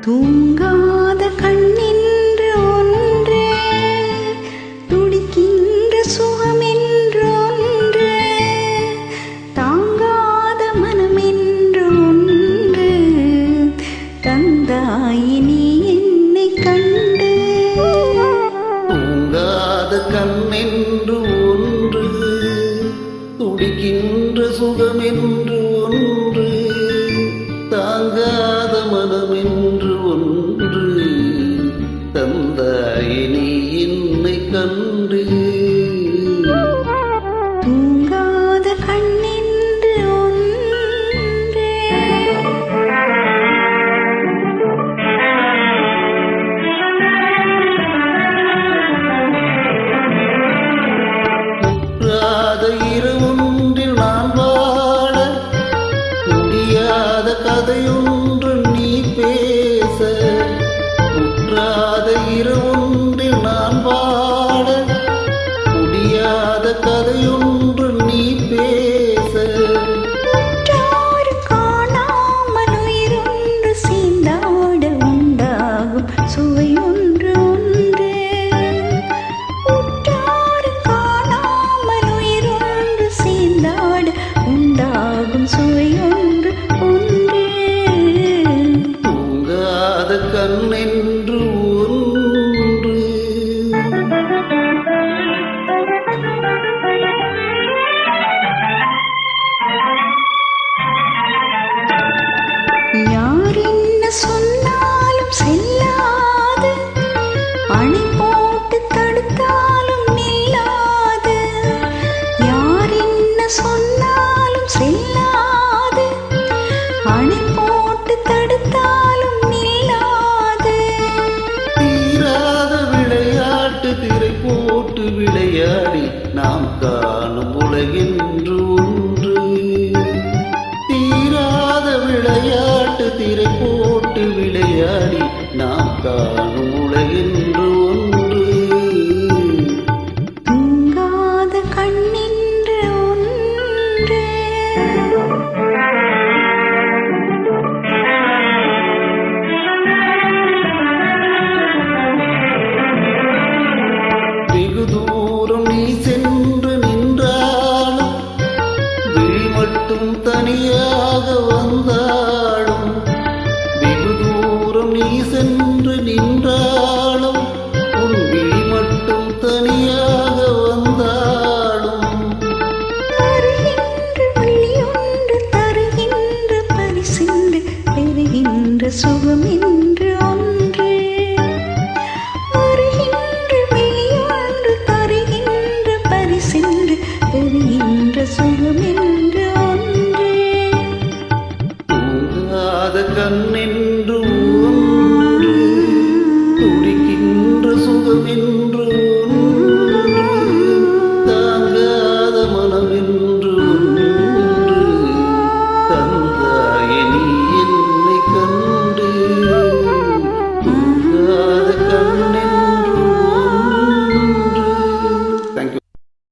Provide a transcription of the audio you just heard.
தூங்காத கண்ணென்று ஒன்று, துடிக்கின்ற சுகமென்று ஒன்று, தாங்காத மனமென்று ஒன்று, தந்தாய் நீ என்னை கண்டு. தூங்காத கண்ணென்று ஒன்று, துடிக்கின்ற சுகமென்று ஒன்று, தாங்காத மனமென்று ஒன்று, தந்தாய் நீ என்னை கண்டு. தூங்காத கண்ணென்று ஒன்று. முற்றாத இரவொன்றில் நான் வாழ, முடியாத கதையொன்று நீ பேச. முற்றாத இரவொன்றில் நான் வாழ, முடியாத கதையொன்று நீ பேச. உற்றாறு காணாமல் உயிரொன்று சேர்ந்தாட உண்டாகும் சுவையொன்று ஒன்று. உற்றாறு காணாமல் உயிரொன்று சேர்ந்தாட உண்டாகும் சுவையொன்று ஒன்று. தூங்காத கண்ணென்று ஒன்று. யார் என்ன சொன்னாலும் செல்லாது, அணை போட்டு தடுத்தாலும் நில்லாது. யார் என்ன சொன்னாலும் செல்லாது, அணை போட்டு தடுத்தாலும் நில்லாது. தீராத விளையாட்டு திரை போட்டு விளையாடி நாம் காணும் உலகென்று ஒன்று. தீராத விளையாட்டு திரை போட்டு விளையாடி நாம் காணும் உலகென்று ஒன்று. தூங்காத கண்ணென்று ஒன்று. வெகு தூரம் நீ சென்று நின்றாலும், விழி மட்டும் தனியாக வந்தாலும். வெகு தூரம் நீ சென்று நின்றாலும், உன் விழி மட்டும் தனியாக வந்தாலும். தருகின்ற விழியொன்று தருகின்ற பரிசென்று பெறுகின்ற சுகம்